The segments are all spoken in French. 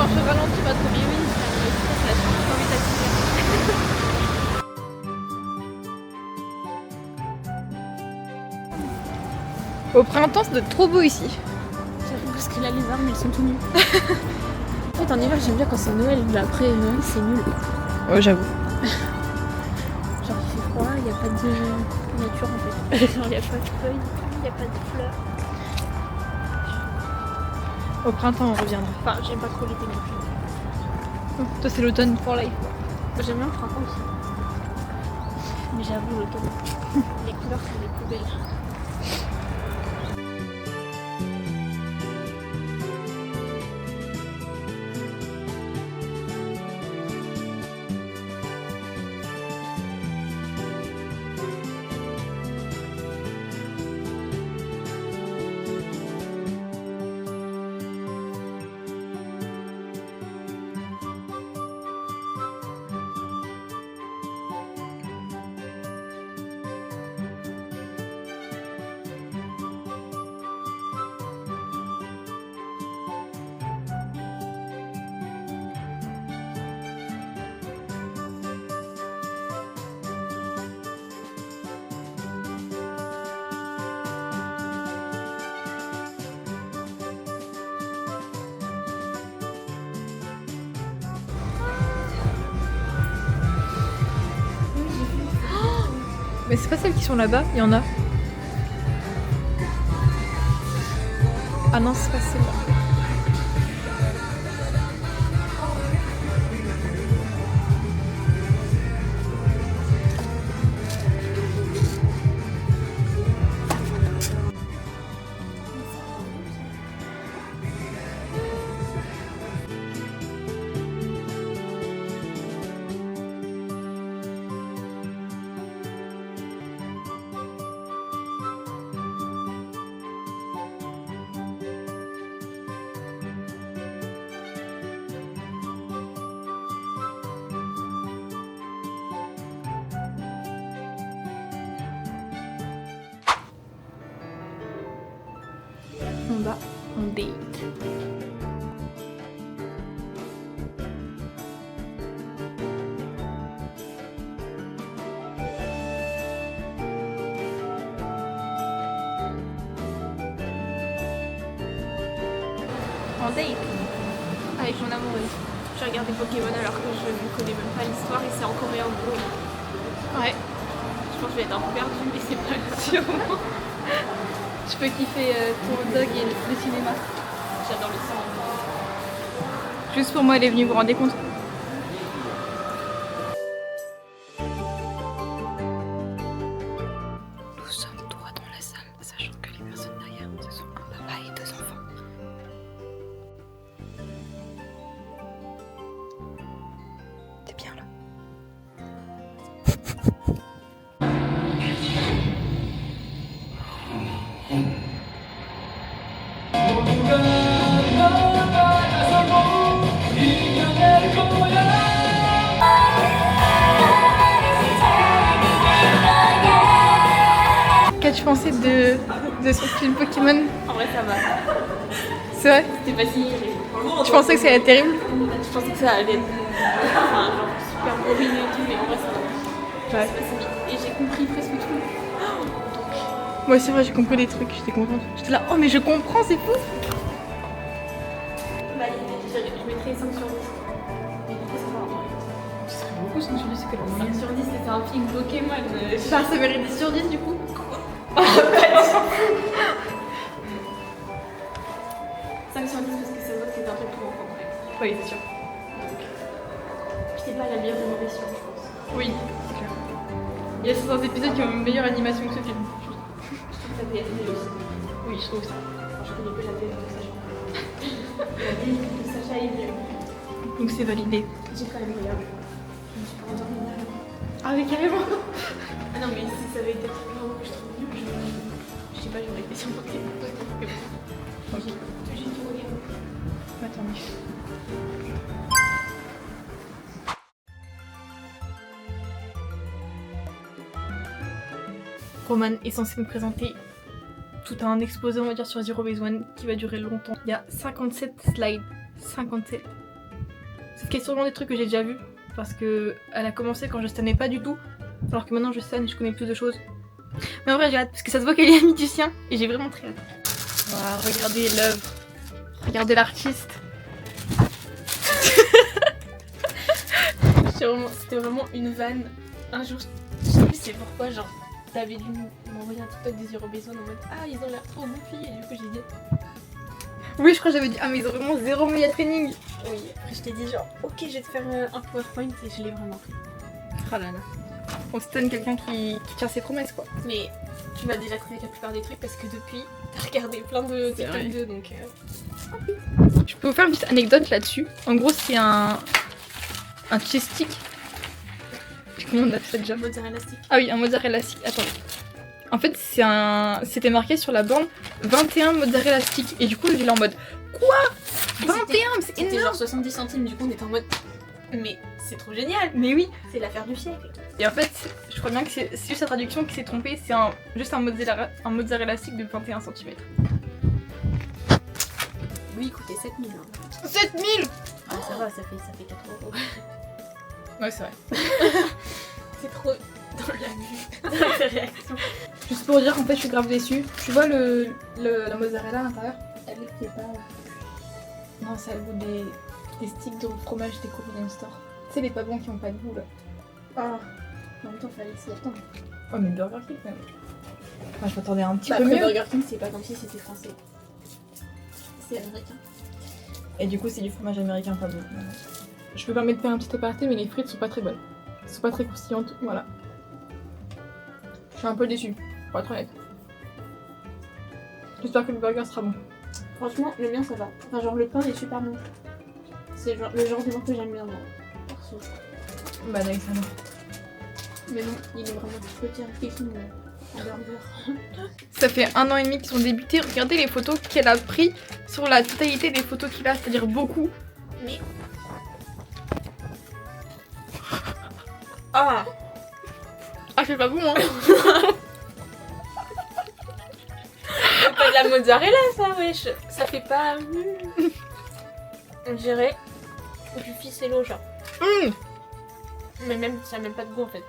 Enfin, je ralentis pas trop, mais oui, ça l'a super envie d'attirer. Au printemps, ça doit être trop beau ici. J'avoue parce que là, les arbres, ils sont tout nus. En fait, en hiver, j'aime bien quand c'est Noël, mais après Noël, c'est nul. Ouais, j'avoue. Genre, il fait froid, il n'y a pas de nature en fait. Genre, il n'y a pas de feuilles, il n'y a pas de fleurs. Au printemps, on reviendra. Enfin, j'aime pas trop l'été non plus. Toi, c'est l'automne pour life. Moi, j'aime bien le printemps aussi. Mais j'avoue, l'automne, les couleurs, c'est les plus belles. Mais c'est pas celles qui sont là-bas, il y en a. Ah non, c'est pas celle-là. On va en date. En date avec mon amoureuse. J'ai regardé Pokémon alors que je ne connais même pas l'histoire et c'est en coréen. Ouais. Je pense que je vais être un peu perdue, mais c'est pas grave. Sûrement. Je peux kiffer ton dog et le cinéma. J'adore le sang. Juste pour moi, elle est venue, vous vous rendez compte? Nous sommes trois dans la salle, sachant que les personnes derrière, ce sont un papa et deux enfants. T'es bien là? Qu'as-tu pensé de son film Pokémon? En vrai, ça va. C'est vrai? C'était pas si. Tu pensais que ça allait être terrible? Je pensais que ça allait être enfin, genre super bourrine et tout, mais en vrai, ça va. Ouais. C'est passé vite. Et j'ai compris presque tout. Moi c'est vrai, j'ai compris des trucs, j'étais contente. J'étais là, oh mais je comprends, c'est fou! Validé. Je mettrais 5 sur 10. Mais du coup, ça va. Ce serait beaucoup 5 sur 10, c'est que 5 sur 10, c'était un film Pokémon. Ça mérite 10 sur 10 du coup? 5 sur 10 parce que ça voit que c'est un truc pour enfants quand même. Oui, c'est sûr. Puis c'est pas la meilleure innovation, je pense. Oui, c'est clair. Il y a certains épisodes qui ont une meilleure animation que ce film. Je trouve que la PSP aussi. Oui, je trouve ça. Enfin, je connais que la PSP de Sacha. La PSP de Sacha est mieux. Donc c'est validé. J'ai quand même regardé. Je me suis pas endormie là. Ah oui, carrément! Ah non, mais si ça avait été vraiment que je trouve nul, je sais pas, j'aurais été sur Pokémon. Ok. J'ai tout regardé. Attendez. Roman est censé nous présenter tout un exposé, on va dire, sur Zero Base One qui va durer longtemps. Il y a 57 slides. 57. qu'il y a sûrement des trucs que j'ai déjà vus. Parce que elle a commencé quand je stannais pas du tout. Alors que maintenant je stan et je connais plus de choses. Mais en vrai j'ai hâte parce que ça se voit qu'elle est amie du sien. Et j'ai vraiment très hâte. Voilà, regardez l'œuvre. Regardez l'artiste. C'était vraiment une vanne. Un jour, je sais plus c'est pourquoi, genre, t'avais dû m'envoyer un TikTok des Eurobézones en mode ah, ils ont l'air trop goofy. Et du coup, j'ai dit. Oui, je crois que j'avais dit ah, mais ils ont vraiment zéro media training. Oui, après, je t'ai dit genre, ok, je vais te faire un PowerPoint et je l'ai vraiment fait. Oh là là. On se donne quelqu'un qui tient ses promesses, quoi. Mais tu m'as déjà trouvé avec la plupart des trucs parce que depuis, t'as regardé plein de TikTok 2 donc. Je peux vous faire une petite anecdote là-dessus. En gros, c'est un cheese stick. Comment on appelle ça déjà? Mozzarella stick. Ah oui, un mozzarella stick. Attends. En fait, c'était marqué sur la borne 21 mozzarella stick. Et du coup, j'étais là en mode quoi? 21, c'est C'était énorme. genre 70 centimes, du coup on était en mode mais c'est trop génial, Mais oui. c'est l'affaire du siècle. Et en fait, je crois bien que c'est juste la traduction qui s'est trompée. C'est juste un mozzarella stick de 21 cm. Lui il coûtait 7000. Hein. 7000. Ah ça va, ça fait 4 €. Ouais, c'est vrai. C'est trop dans la vue, dans ses réactions. Juste pour dire qu'en fait, je suis grave déçue. Tu vois la mozzarella à l'intérieur? Elle était pas... Non, ça a le goût des sticks de fromage des convenience store. Tu sais, les pas bons qui ont pas de goût là. Ah, en même temps fallait s'y attendre. Oh, mais Burger King quand même. Enfin, je m'attendais un petit peu Après mieux. Burger King c'est pas comme si c'était français. C'est américain. Et du coup, c'est du fromage américain pas bon. Je peux pas mettre un petit aparté, mais les frites sont pas très bonnes. Elles sont pas très croustillantes, voilà. Je suis un peu déçue, pour être honnête. J'espère que le burger sera bon. Franchement, le mien ça va. Enfin genre le pain est super bon. C'est le genre de pain que j'aime bien moi. Perso. Bah, Alexandre. Mais non, il est vraiment tout petit, un burger. Ça fait 1 an et demi qu'ils ont débuté. Regardez les photos qu'elle a pris sur la totalité des photos qu'il a, c'est-à-dire beaucoup. Mais... Ah, Ah, c'est pas bon, hein. c'est pas de la mozzarella ça, wesh. Ça fait pas... On dirait du ficello genre. Mais même, ça a même pas de goût en fait.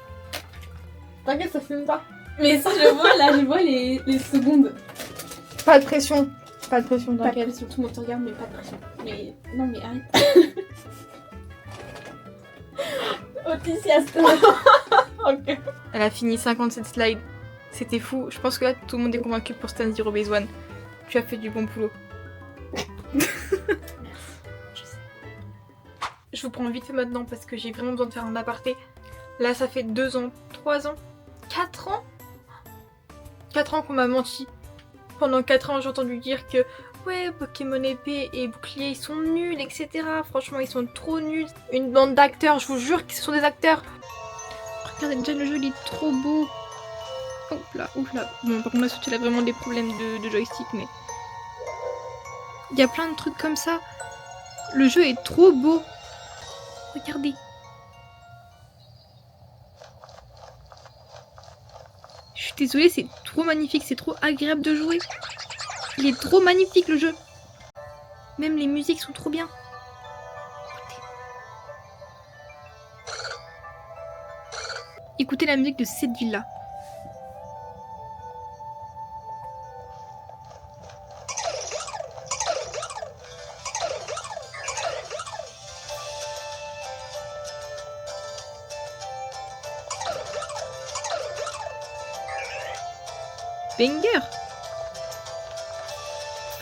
T'inquiète, ça fume pas. Mais si je vois là, je vois les secondes. Pas de pression. Pas de pression, Pas de t'inquiète. pression, tout le monde te regarde mais pas de pression. Mais non mais arrête. Enthousiaste. Ok. Elle a fini 57 slides. C'était fou. Je pense que là, tout le monde est convaincu pour Stan Zero Base One. Tu as fait du bon boulot. Merci. Je sais. Je vous prends vite fait maintenant parce que j'ai vraiment besoin de faire un aparté. Là, ça fait 2 ans, 3 ans, 4 ans 4 ans qu'on m'a menti. Pendant 4 ans, j'ai entendu dire que ouais, Pokémon épée et bouclier, ils sont nuls, etc. Franchement, ils sont trop nuls. Une bande d'acteurs, je vous jure que ce sont des acteurs. Regardez, déjà le jeu, il est trop beau. Hop là, ouf là. Bon, par contre, la Switch, elle a vraiment des problèmes de joystick, mais... Il y a plein de trucs comme ça. Le jeu est trop beau. Regardez. Je suis désolée, c'est trop magnifique, c'est trop agréable de jouer. Il est trop magnifique le jeu. Même les musiques sont trop bien. Écoutez la musique de cette ville-là. Banger.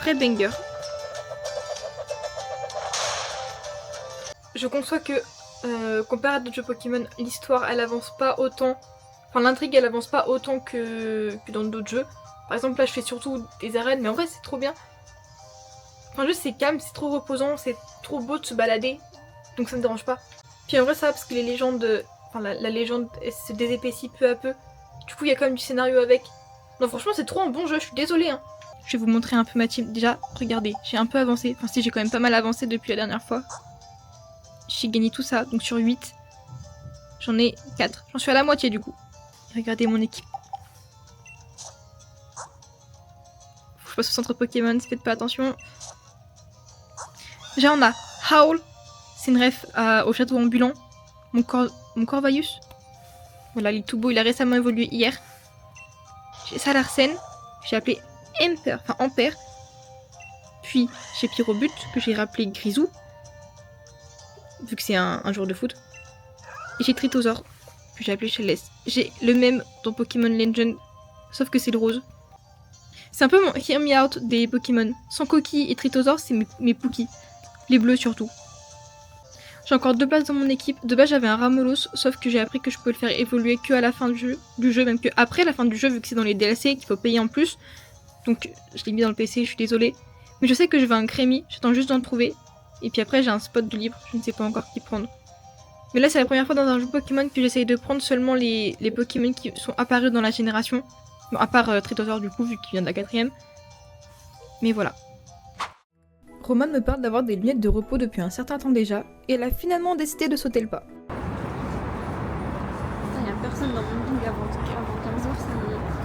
Vrai banger. Je conçois que comparé à d'autres jeux Pokémon, l'histoire elle avance pas autant. Enfin l'intrigue elle avance pas autant que dans d'autres jeux. Par exemple là je fais surtout des arènes mais en vrai c'est trop bien. Enfin juste c'est calme, c'est trop reposant, c'est trop beau de se balader. Donc ça me dérange pas. Puis en vrai ça va parce que les légendes, enfin la légende elle se désépaissit peu à peu. Du coup il y a quand même du scénario avec. Non franchement c'est trop un bon jeu, je suis désolée hein. Je vais vous montrer un peu ma team. Déjà, regardez, j'ai un peu avancé. Enfin si j'ai quand même pas mal avancé depuis la dernière fois. J'ai gagné tout ça, donc sur 8, j'en ai 4. J'en suis à la moitié du coup. Regardez mon équipe. Faut que je passe au centre Pokémon, faites pas attention. Déjà on a Howl, C'est une ref au château ambulant. Mon Corvaius. Voilà, il est tout beau, il a récemment évolué hier. J'ai Salarsen, j'ai appelé Ampère. Puis j'ai Pyrobut, que j'ai rappelé Grisou, vu que c'est un joueur de foot. Et j'ai Tritosaur, que j'ai appelé Céleste. J'ai le même dans Pokémon Legend, sauf que c'est le rose. C'est un peu mon Hear Me Out des Pokémon. Sans Coquille et Tritosaur, c'est mes Pookie. Les bleus surtout. J'ai encore 2 places dans mon équipe. De base, j'avais un Ramolos, sauf que j'ai appris que je peux le faire évoluer que à la fin du jeu, même que après la fin du jeu, vu que c'est dans les DLC qu'il faut payer en plus. Donc, je l'ai mis dans le PC, je suis désolée. Mais je sais que je veux un Crémi, j'attends juste d'en trouver. Et puis après, j'ai un spot de libre, je ne sais pas encore qui prendre. Mais là, c'est la première fois dans un jeu Pokémon que j'essaye de prendre seulement les Pokémon qui sont apparus dans la génération. Bon, à part Tritosaur du coup, vu qu'il vient de la 4ème. Mais voilà. Roman me parle d'avoir des lunettes de repos depuis un certain temps déjà, et elle a finalement décidé de sauter le pas. Il n'y a personne dans mon bing avant 15h,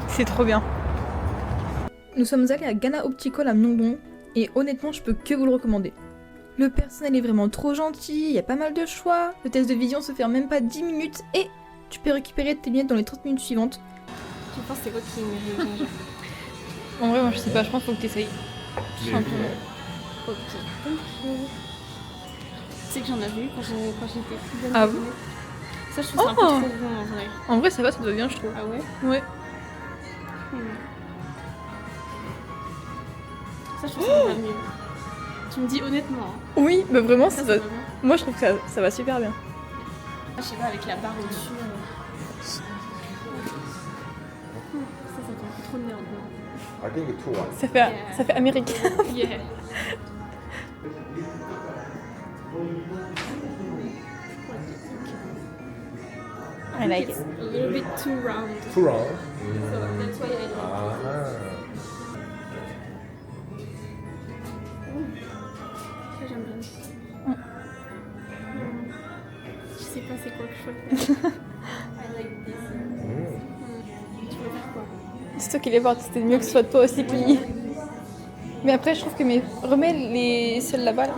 c'est trop bien. Nous sommes allés à Ghana Optical à Myeongdong, et honnêtement, je peux que vous le recommander. Le personnel est vraiment trop gentil, il y a pas mal de choix, le test de vision se fait en même pas 10 minutes, et tu peux récupérer tes lunettes dans les 30 minutes suivantes. Tu penses c'est quoi qui mérite? En vrai, moi je sais pas, je pense qu'il faut que t'essayes. Tout simplement. Ok. Tu sais que j'en avais eu quand j'étais plus jeune. Ah bon? Ça, je trouve ça un peu trop bon en vrai. En vrai, ça va, ça te va bien, je trouve. Ah ouais? Ouais. Ça, je trouve ça va mieux. Tu me dis honnêtement. Hein. Oui, bah vraiment, ça va. va bien. Moi, je trouve que ça va super bien. Je sais pas, avec la barre au-dessus. Ça fait un peu trop de merde. I think it's 2-1. Ça fait américain. Yeah. I like it. A little bit too round. 2 round. So that's why I like it. Ah. Ça, j'aime bien. Je sais pas c'est quoi que je peux faire. I like this. Tu veux faire quoi? C'est toi qui les portes, c'était mieux que ce soit toi aussi qui. Mais après, je trouve que remets celles là-bas. Là.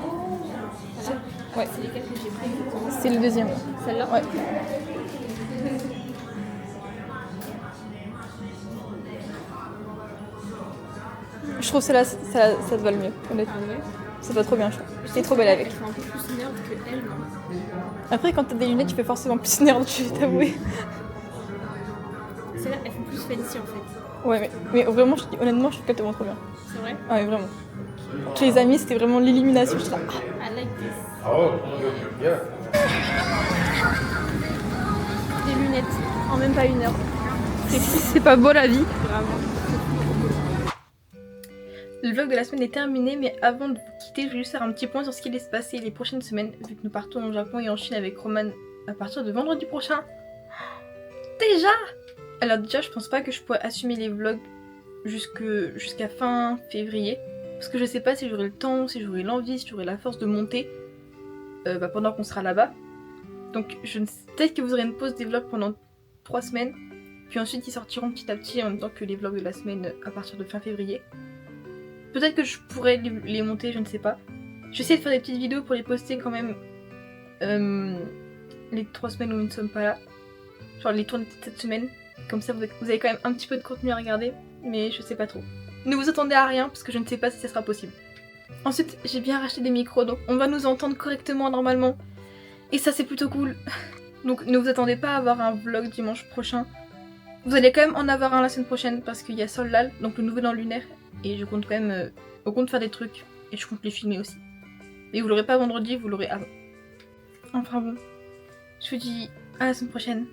Ouais. C'est lesquelles que j'ai pris exactement? C'est le deuxième. Celle-là? Ouais. Je trouve celle-là, ça te va le mieux, honnêtement. Ah ouais? Ça te va trop bien, je trouve. T'es trop belle avec. Elle fait un peu plus nerd que elle, non? Après, quand t'as des lunettes, tu fais forcément plus nerd, je vais t'avouer. Celle-là, elle fait plus fancy en fait. Ouais, mais vraiment, honnêtement, je trouve qu'elle te montre trop bien. C'est vrai? Ah ouais, vraiment. Chez les amis, c'était vraiment l'illumination. Je suis là. I like this. Oh, yeah. Des lunettes en même pas 1 heure. C'est pas beau la vie. Vraiment. Le vlog de la semaine est terminé, mais avant de vous quitter, je vais juste faire un petit point sur ce qui va se passer les prochaines semaines, vu que nous partons au Japon et en Chine avec Roman à partir de vendredi prochain. Déjà! Alors déjà, je pense pas que je pourrais assumer les vlogs jusqu'à fin février, parce que je sais pas si j'aurai le temps, si j'aurai l'envie, si j'aurai la force de monter pendant qu'on sera là-bas. Donc peut-être que vous aurez une pause des vlogs pendant 3 semaines, puis ensuite ils sortiront petit à petit en même temps que les vlogs de la semaine à partir de fin février. Peut-être que je pourrais les monter, je ne sais pas. Je vais essayer de faire des petites vidéos pour les poster quand même les 3 semaines où nous ne sommes pas là. Genre les tournées de cette semaine. Comme ça vous avez quand même un petit peu de contenu à regarder, mais je sais pas trop. Ne vous attendez à rien parce que je ne sais pas si ça sera possible. Ensuite, j'ai bien racheté des micros, donc on va nous entendre correctement normalement. Et ça c'est plutôt cool. Donc ne vous attendez pas à avoir un vlog dimanche prochain. Vous allez quand même en avoir un la semaine prochaine parce qu'il y a Sol-Lal, donc le nouveau dans Lunaire. Et je compte quand même faire des trucs et je compte les filmer aussi. Mais vous l'aurez pas vendredi, vous l'aurez avant. Enfin bon, je vous dis à la semaine prochaine.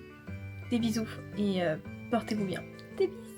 Des bisous et portez-vous bien. Des bisous.